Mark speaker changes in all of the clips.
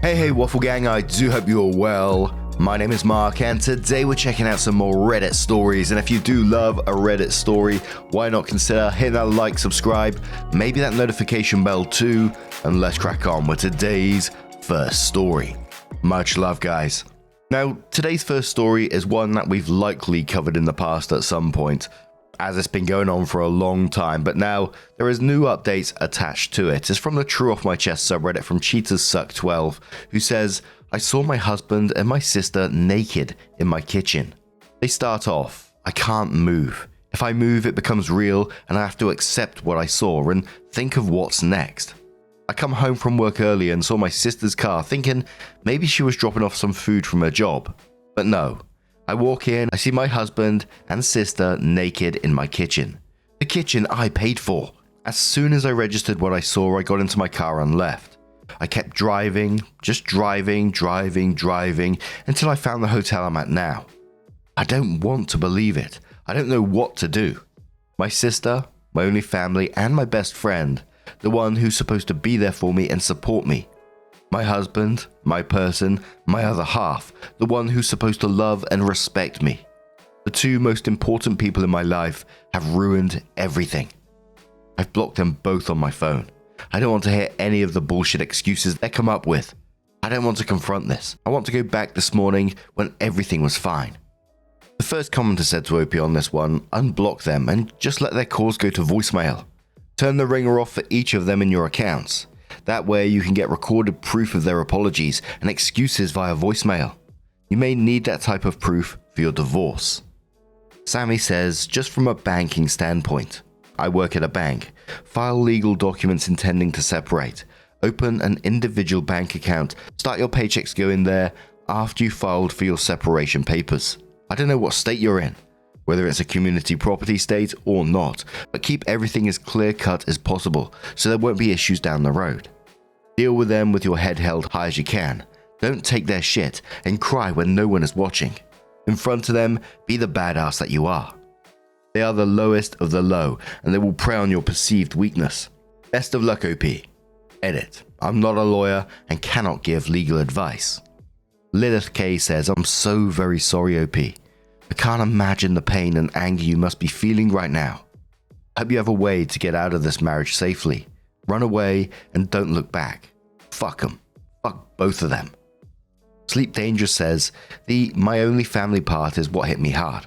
Speaker 1: Hey Waffle Gang, I do hope you're well. My name is Mark and today we're checking out some more Reddit stories, and if you do love a Reddit story, why not consider hitting that like, subscribe, maybe that notification bell too, and let's crack on with today's first story. Much love, guys. Now, today's first story is one that we've likely covered in the past at some point, as it's been going on for a long time, but now there is new updates attached to it. It's from the True Off My Chest subreddit from CheatersSuck12, who says, I saw my husband and my sister naked in my kitchen. They start off, I can't move. If I move, it becomes real and I have to accept what I saw and think of what's next. I come home from work early and saw my sister's car, thinking maybe she was dropping off some food from her job. But no. I walk in, I see my husband and sister naked in my kitchen. The kitchen I paid for. As soon as I registered what I saw, I got into my car and left. I kept driving, just driving, until I found the hotel I'm at now. I don't want to believe it. I don't know what to do. My sister, my only family, and my best friend, the one who's supposed to be there for me and support me. My husband, my person, my other half, the one who's supposed to love and respect me. The two most important people in my life have ruined everything. I've blocked them both on my phone. I don't want to hear any of the bullshit excuses they come up with. I don't want to confront this. I want to go back this morning when everything was fine. The first commenter said to OP on this one, unblock them and just let their calls go to voicemail. Turn the ringer off for each of them in your accounts. That way you can get recorded proof of their apologies and excuses via voicemail. You may need that type of proof for your divorce. Sammy says, just from a banking standpoint, I work at a bank. File legal documents intending to separate. Open an individual bank account. Start your paychecks going there after you filed for your separation papers. I don't know what state you're in, whether it's a community property state or not, but keep everything as clear-cut as possible so there won't be issues down the road. Deal with them with your head held high as you can. Don't take their shit and cry when no one is watching. In front of them, be the badass that you are. They are the lowest of the low, and they will prey on your perceived weakness. Best of luck, OP. Edit. I'm not a lawyer and cannot give legal advice. Lilith K says, I'm so very sorry, OP. I can't imagine the pain and anger you must be feeling right now. I hope you have a way to get out of this marriage safely. Run away and don't look back. Fuck them. Fuck both of them. Sleep Dangerous says, the my only family part is what hit me hard.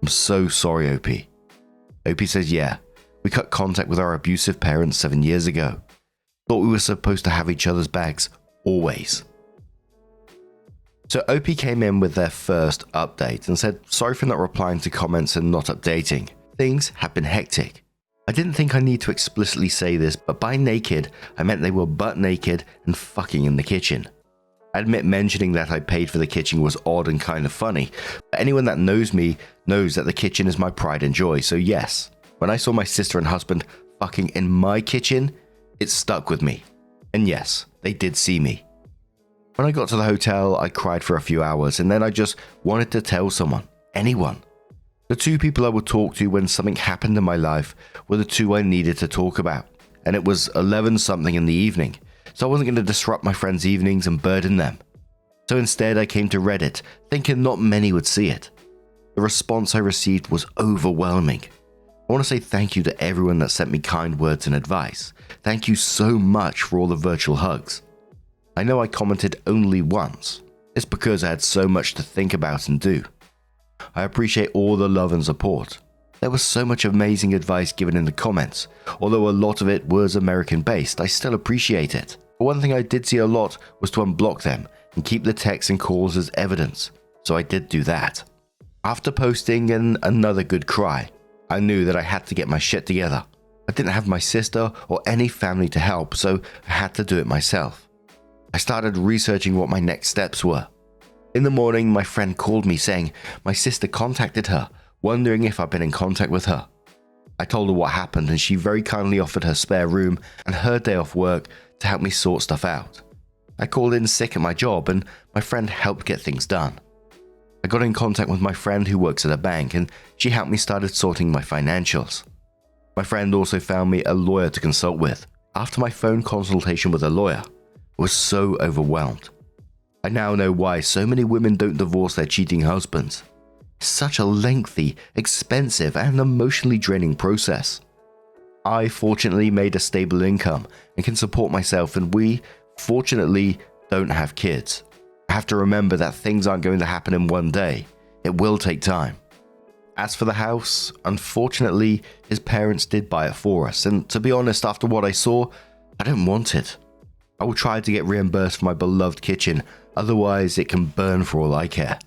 Speaker 1: I'm so sorry, OP. OP says, yeah, we cut contact with our abusive parents 7 years ago. Thought we were supposed to have each other's backs, always. So OP came in with their first update and said, sorry for not replying to comments and not updating. Things have been hectic. I didn't think I need to explicitly say this, but by naked, I meant they were butt naked and fucking in the kitchen. I admit mentioning that I paid for the kitchen was odd and kind of funny, but anyone that knows me knows that the kitchen is my pride and joy, so yes, when I saw my sister and husband fucking in my kitchen, it stuck with me. And yes, they did see me. When I got to the hotel, I cried for a few hours, and then I just wanted to tell someone, anyone. The two people I would talk to when something happened in my life were the two I needed to talk about, and it was 11 something in the evening. So I wasn't going to disrupt my friends' evenings and burden them. So instead I came to Reddit, thinking not many would see it. The response I received was overwhelming. I want to say thank you to everyone that sent me kind words and advice. Thank you so much for all the virtual hugs. I know I commented only once. It's because I had so much to think about and do. I appreciate all the love and support. There was so much amazing advice given in the comments. Although a lot of it was American based, I still appreciate it. But one thing I did see a lot was to unblock them and keep the texts and calls as evidence. So I did do that. After posting and another good cry, I knew that I had to get my shit together. I didn't have my sister or any family to help, so I had to do it myself. I started researching what my next steps were. In the morning, my friend called me saying my sister contacted her, wondering if I'd been in contact with her. I told her what happened and she very kindly offered her spare room and her day off work to help me sort stuff out. I called in sick at my job and my friend helped get things done. I got in contact with my friend who works at a bank and she helped me started sorting my financials. My friend also found me a lawyer to consult with. After my phone consultation with a lawyer, I was so overwhelmed. I now know why so many women don't divorce their cheating husbands. It's such a lengthy, expensive, and emotionally draining process. I fortunately made a stable income and can support myself, and we, fortunately, don't have kids. I have to remember that things aren't going to happen in one day. It will take time. As for the house, unfortunately, his parents did buy it for us, and to be honest, after what I saw, I don't want it. I will try to get reimbursed for my beloved kitchen, otherwise it can burn for all I care.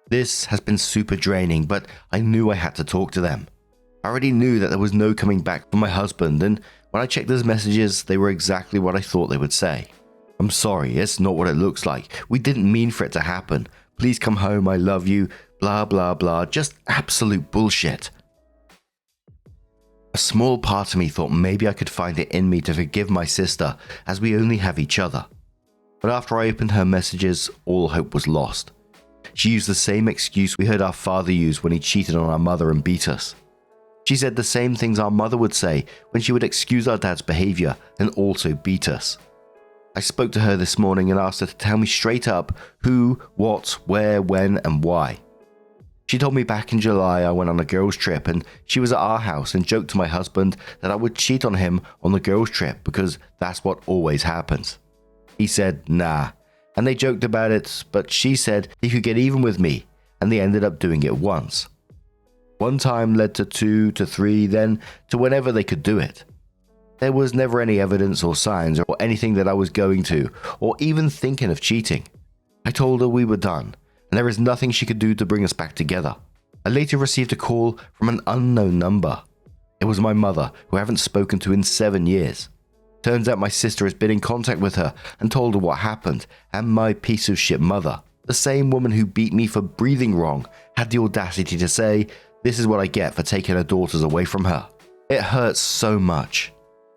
Speaker 1: This has been super draining, but I knew I had to talk to them. I already knew that there was no coming back from my husband, and when I checked those messages, they were exactly what I thought they would say. I'm sorry, it's not what it looks like. We didn't mean for it to happen. Please come home, I love you, blah blah blah, just absolute bullshit. A small part of me thought maybe I could find it in me to forgive my sister, as we only have each other. But after I opened her messages, all hope was lost. She used the same excuse we heard our father use when he cheated on our mother and beat us. She said the same things our mother would say when she would excuse our dad's behavior and also beat us. I spoke to her this morning and asked her to tell me straight up who, what, where, when, and why. She told me back in July I went on a girls' trip and she was at our house and joked to my husband that I would cheat on him on the girls' trip because that's what always happens. He said, nah, and they joked about it, but she said he could get even with me, and they ended up doing it once. One time led to 2 to 3, then to whenever they could do it. There was never any evidence or signs or anything that I was going to, or even thinking of cheating. I told her we were done, and there is nothing she could do to bring us back together. I later received a call from an unknown number. It was my mother, who I haven't spoken to in 7 years. Turns out my sister has been in contact with her and told her what happened, and my piece of shit mother, the same woman who beat me for breathing wrong, had the audacity to say, "This is what I get for taking her daughters away from her." It hurts so much.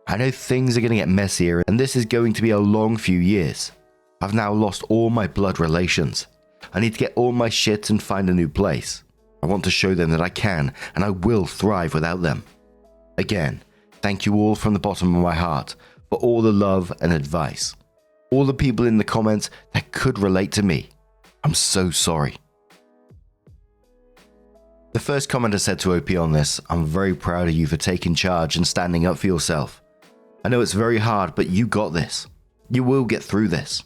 Speaker 1: I know things are going to get messier and this is going to be a long few years. I've now lost all my blood relations. I need to get all my shit and find a new place. I want to show them that I can and I will thrive without them. Again, thank you all from the bottom of my heart for all the love and advice. All the people in the comments that could relate to me. I'm so sorry. The first commenter said to OP on this, "I'm very proud of you for taking charge and standing up for yourself. I know it's very hard, but you got this. You will get through this."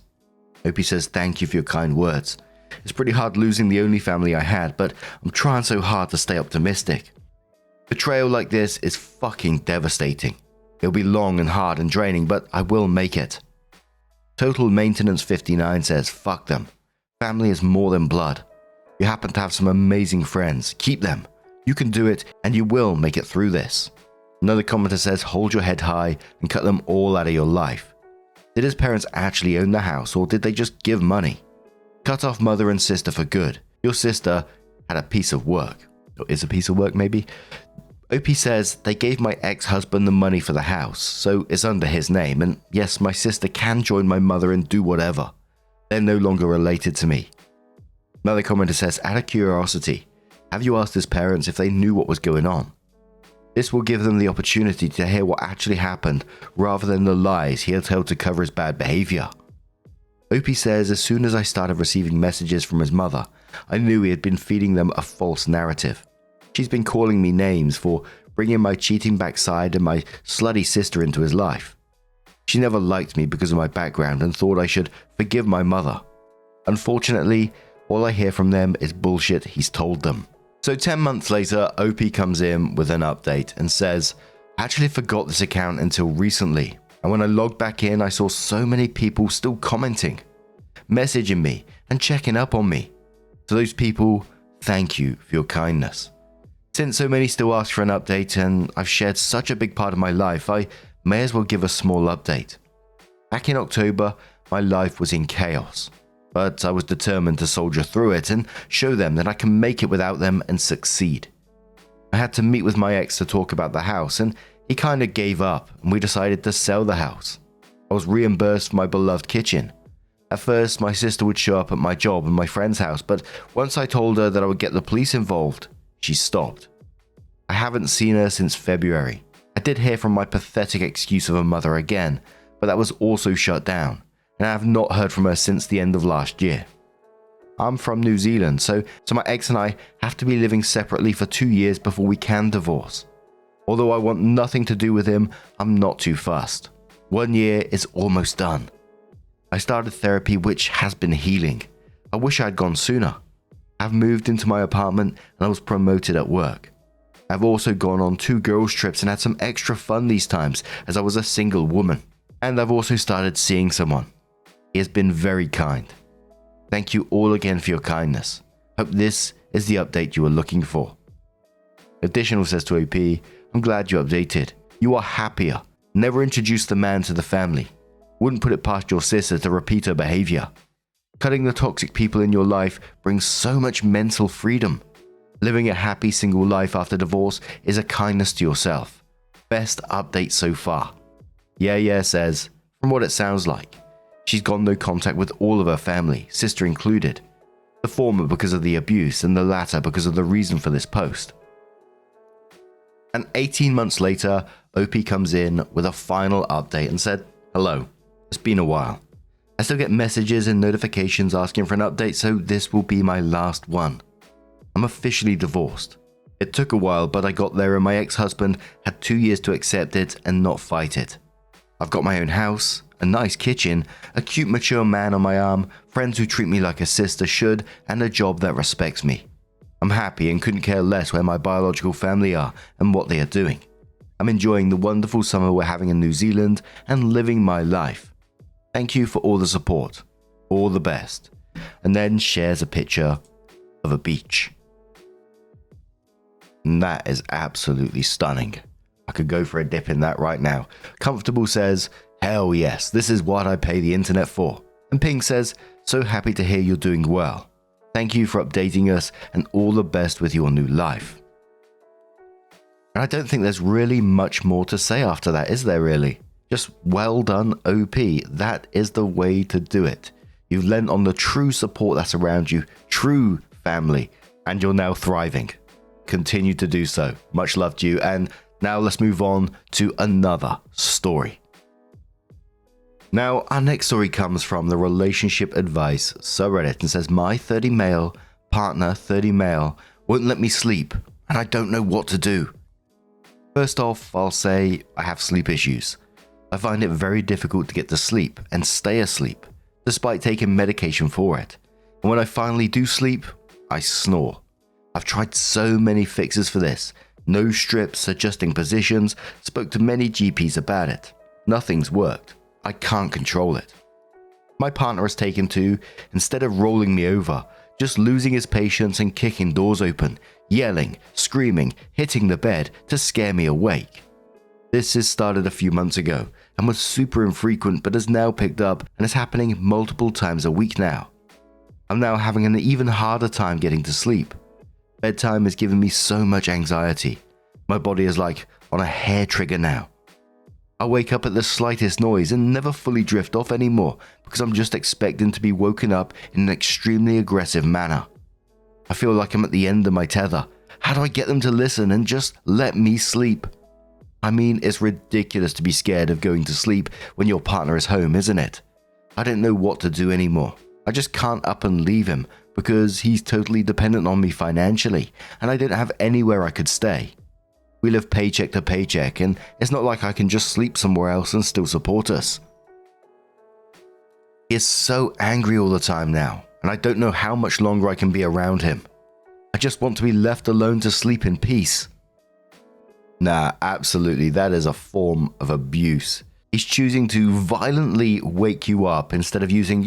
Speaker 1: OP says, "Thank you for your kind words. It's pretty hard losing the only family I had, but I'm trying so hard to stay optimistic. Betrayal like this is fucking devastating. It'll be long and hard and draining, but I will make it." Total Maintenance 59 says, "Fuck them. Family is more than blood. You happen to have some amazing friends. Keep them. You can do it, and you will make it through this." Another commenter says, "Hold your head high and cut them all out of your life. Did his parents actually own the house, or did they just give money? Cut off mother and sister for good. Your sister had a piece of work." Or is a piece of work, maybe? OP says, "They gave my ex-husband the money for the house, so it's under his name, and yes, my sister can join my mother and do whatever. They're no longer related to me." Another commenter says, "Out of curiosity, have you asked his parents if they knew what was going on? This will give them the opportunity to hear what actually happened rather than the lies he had told to cover his bad behavior." OP says, "As soon as I started receiving messages from his mother, I knew he had been feeding them a false narrative. She's been calling me names for bringing my cheating backside and my slutty sister into his life. She never liked me because of my background and thought I should forgive my mother. Unfortunately, all I hear from them is bullshit he's told them." So 10 months later, OP comes in with an update and says, "I actually forgot this account until recently, and when I logged back in, I saw so many people still commenting, messaging me, and checking up on me. To those people, thank you for your kindness. Since so many still ask for an update and I've shared such a big part of my life, I may as well give a small update. Back in October, my life was in chaos, but I was determined to soldier through it and show them that I can make it without them and succeed. I had to meet with my ex to talk about the house, and he kinda gave up and we decided to sell the house. I was reimbursed for my beloved kitchen. At first, my sister would show up at my job and my friend's house, but once I told her that I would get the police involved, she stopped. I haven't seen her since February. I did hear from my pathetic excuse of a mother again, but that was also shut down. and I have not heard from her since the end of last year. I'm from New Zealand, so my ex and I have to be living separately for 2 years before we can divorce. Although I want nothing to do with him, I'm not too fussed. 1 year is almost done. I started therapy, which has been healing. I wish I had gone sooner. I've moved into my apartment and I was promoted at work. I've also gone on 2 girls' trips and had some extra fun these times as I was a single woman. And I've also started seeing someone. He has been very kind. Thank you all again for your kindness. Hope this is the update you were looking for. Additional says to OP, I'm glad you updated. You are happier. Never introduced the man to the family. Wouldn't put it past your sister to repeat her behavior. Cutting the toxic people in your life brings so much mental freedom. Living a happy single life after divorce is a kindness to yourself. Best update so far. Yeah says, from what it sounds like, she's got no contact with all of her family, sister included. The former because of the abuse and the latter because of the reason for this post. And 18 months later, OP comes in with a final update and said, hello, it's been a while. I still get messages and notifications asking for an update, so this will be my last one. I'm officially divorced. It took a while, but I got there and my ex-husband had 2 years to accept it and not fight it. I've got my own house, a nice kitchen, a cute mature man on my arm, friends who treat me like a sister should, and a job that respects me. I'm happy and couldn't care less where my biological family are and what they are doing. I'm enjoying the wonderful summer we're having in New Zealand and living my life. Thank you for all the support. All the best. And then shares a picture of a beach. And that is absolutely stunning. I could go for a dip in that right now. Comfortable says, hell yes, this is what I pay the internet for. And Ping says, so happy to hear you're doing well. Thank you for updating us and all the best with your new life. And I don't think there's really much more to say after that, is there really? Just well done, OP. That is the way to do it. You've lent on the true support that's around you, true family, and you're now thriving. Continue to do so. Much love to you. And now let's move on to another story. Now, our next story comes from the Relationship Advice subreddit and says, my 30 male partner, 30 male, won't let me sleep and I don't know what to do. First off, I'll say I have sleep issues. I find it very difficult to get to sleep and stay asleep, despite taking medication for it. And when I finally do sleep, I snore. I've tried so many fixes for this. No strips, adjusting positions, spoke to many GPs about it. Nothing's worked. I can't control it. My partner has taken to, instead of rolling me over, just losing his patience and kicking doors open, yelling, screaming, hitting the bed to scare me awake. This has started a few months ago and was super infrequent but has now picked up and is happening multiple times a week now. I'm now having an even harder time getting to sleep. Bedtime is giving me so much anxiety. My body is like on a hair trigger now. I wake up at the slightest noise and never fully drift off anymore because I'm just expecting to be woken up in an extremely aggressive manner. I feel like I'm at the end of my tether. How do I get them to listen and just let me sleep? I mean, it's ridiculous to be scared of going to sleep when your partner is home, isn't it? I don't know what to do anymore. I just can't up and leave him because he's totally dependent on me financially and I don't have anywhere I could stay. We live paycheck to paycheck and it's not like I can just sleep somewhere else and still support us. He is so angry all the time now and I don't know how much longer I can be around him. I just want to be left alone to sleep in peace. Nah, absolutely, that is a form of abuse. He's choosing to violently wake you up instead of using,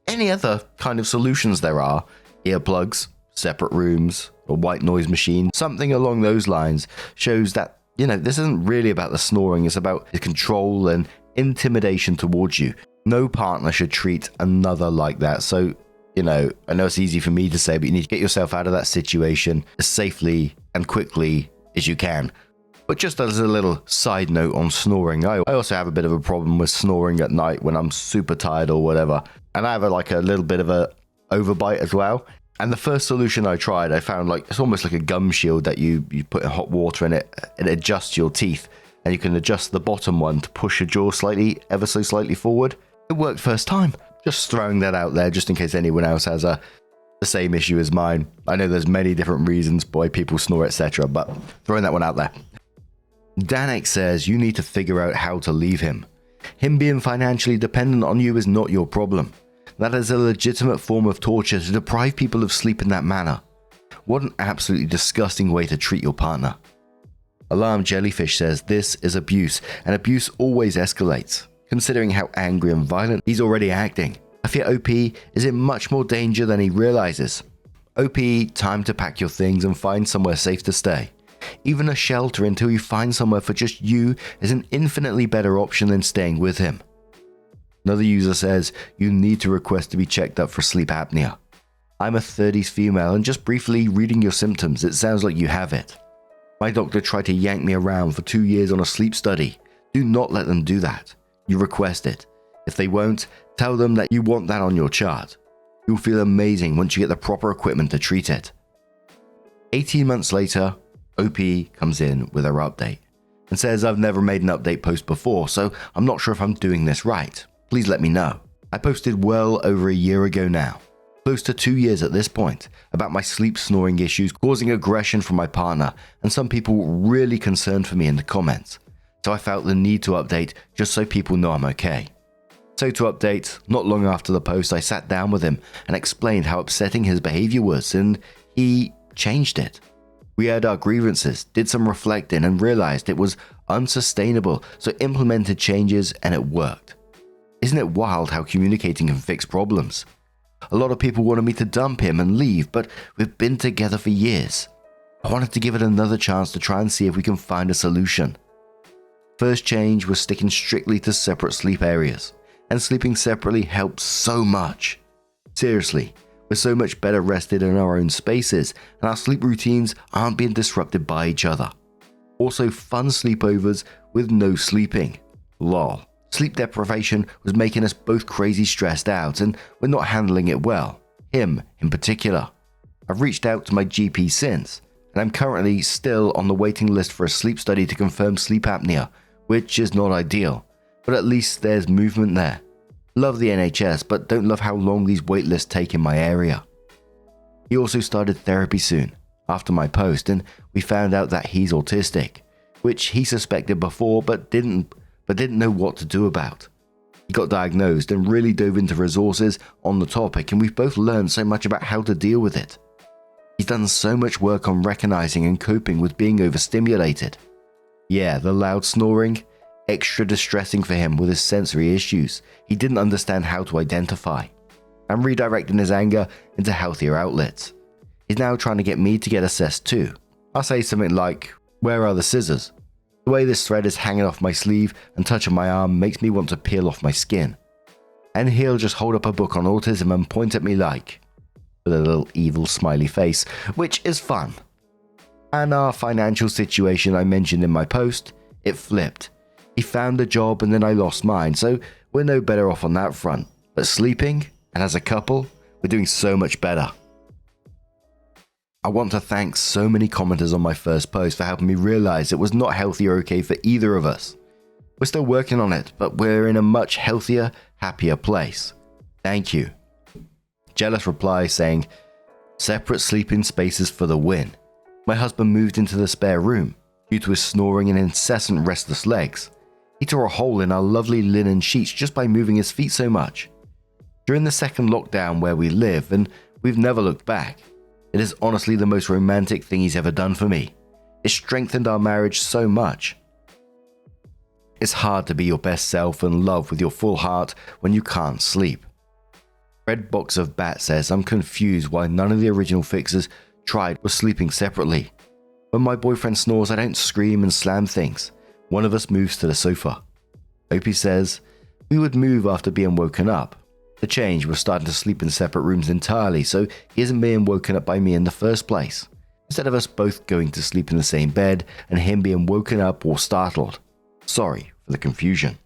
Speaker 1: any other kind of solutions there are. Earplugs, separate rooms, a white noise machine, something along those lines shows that, this isn't really about the snoring, it's about the control and intimidation towards you. No partner should treat another like that. So, I know it's easy for me to say, but you need to get yourself out of that situation as safely and quickly as you can. But just as a little side note on snoring, I also have a bit of a problem with snoring at night when I'm super tired or whatever. And I have a little bit of a overbite as well. And the first solution I tried, I found it's almost like a gum shield that you put in hot water and it adjusts your teeth. And you can adjust the bottom one to push your jaw ever so slightly forward. It worked first time. Just throwing that out there just in case anyone else has the same issue as mine. I know there's many different reasons why people snore, etc., but throwing that one out there. Danik says you need to figure out how to leave him. Him being financially dependent on you is not your problem. That is a legitimate form of torture to deprive people of sleep in that manner. What an absolutely disgusting way to treat your partner. Alarm Jellyfish says this is abuse, and abuse always escalates. Considering how angry and violent he's already acting, I fear OP is in much more danger than he realizes. OP, time to pack your things and find somewhere safe to stay. Even a shelter until you find somewhere for just you is an infinitely better option than staying with him. Another user says you need to request to be checked up for sleep apnea. I'm a 30s female and just briefly reading your symptoms, it sounds like you have it. My doctor tried to yank me around for 2 years on a sleep study. Do not let them do that. You request it. If they won't, tell them that you want that on your chart. You'll feel amazing once you get the proper equipment to treat it. 18 months later, OP comes in with her update and says I've never made an update post before, so I'm not sure if I'm doing this right. Please let me know. I posted well over a year ago now, close to 2 years at this point, about my sleep snoring issues causing aggression from my partner, and some people were really concerned for me in the comments. So I felt the need to update just so people know I'm okay. So to update, not long after the post I sat down with him and explained how upsetting his behavior was, and he changed it. We had our grievances, did some reflecting and realized it was unsustainable, so implemented changes and it worked. Isn't it wild how communicating can fix problems? A lot of people wanted me to dump him and leave, but we've been together for years. I wanted to give it another chance to try and see if we can find a solution. First change was sticking strictly to separate sleep areas, and sleeping separately helps so much. Seriously, we're so much better rested in our own spaces, and our sleep routines aren't being disrupted by each other. Also, fun sleepovers with no sleeping. Lol. Sleep deprivation was making us both crazy stressed out, and we're not handling it well. Him, in particular. I've reached out to my GP since, and I'm currently still on the waiting list for a sleep study to confirm sleep apnea, which is not ideal, but at least there's movement there. Love the NHS, but don't love how long these wait lists take in my area. He also started therapy soon, after my post, and we found out that he's autistic, which he suspected before but didn't know what to do about. He got diagnosed and really dove into resources on the topic, and we've both learned so much about how to deal with it. He's done so much work on recognizing and coping with being overstimulated. Yeah, the loud snoring, extra distressing for him with his sensory issues he didn't understand how to identify. I'm redirecting his anger into healthier outlets. He's now trying to get me to get assessed too. I'll say something like, "Where are the scissors?" The way this thread is hanging off my sleeve and touching my arm makes me want to peel off my skin. And he'll just hold up a book on autism and point at me like, with a little evil smiley face, which is fun. And our financial situation I mentioned in my post, it flipped. He found a job and then I lost mine, so we're no better off on that front. But sleeping, and as a couple, we're doing so much better. I want to thank so many commenters on my first post for helping me realize it was not healthy or okay for either of us. We're still working on it, but we're in a much healthier, happier place. Thank you. Jealous reply saying, "Separate sleeping spaces for the win. My husband moved into the spare room due to his snoring and incessant restless legs. He tore a hole in our lovely linen sheets just by moving his feet so much. During the second lockdown where we live, and we've never looked back. It is honestly the most romantic thing he's ever done for me. It strengthened our marriage so much. It's hard to be your best self and love with your full heart when you can't sleep." Red Box of Bat says, "I'm confused why none of the original fixers tried was sleeping separately. When my boyfriend snores, I don't scream and slam things. One of us moves to the sofa." Opie says, "We would move after being woken up. The change was starting to sleep in separate rooms entirely, so he isn't being woken up by me in the first place. Instead of us both going to sleep in the same bed and him being woken up or startled. Sorry for the confusion."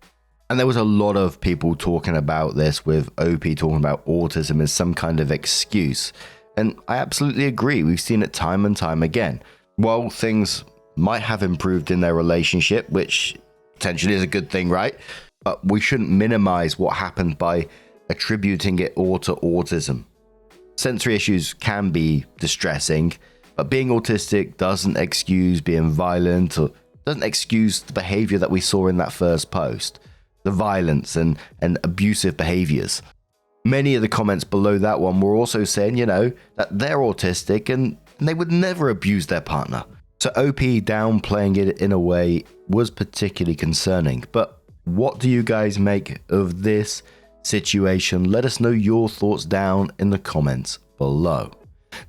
Speaker 1: And there was a lot of people talking about this, with OP talking about autism as some kind of excuse. And I absolutely agree, we've seen it time and time again. While things might have improved in their relationship, which potentially is a good thing, right? but we shouldn't minimize what happened by attributing it all to autism. Sensory issues can be distressing, but being autistic doesn't excuse being violent or doesn't excuse the behavior that we saw in that first post, the violence and abusive behaviors. Many of the comments below that one were also saying, that they're autistic and they would never abuse their partner. So OP downplaying it in a way was particularly concerning. But what do you guys make of this situation? Let us know your thoughts down in the comments below.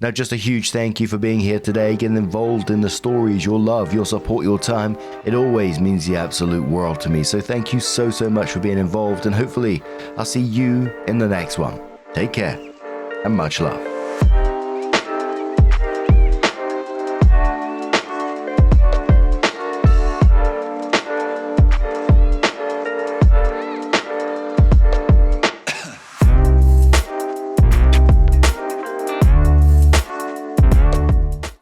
Speaker 1: Now, just a huge thank you for being here today, getting involved in the stories, your love, your support, your time. It always means the absolute world to me. So thank you so much for being involved, and hopefully I'll see you in the next one. Take care and much love.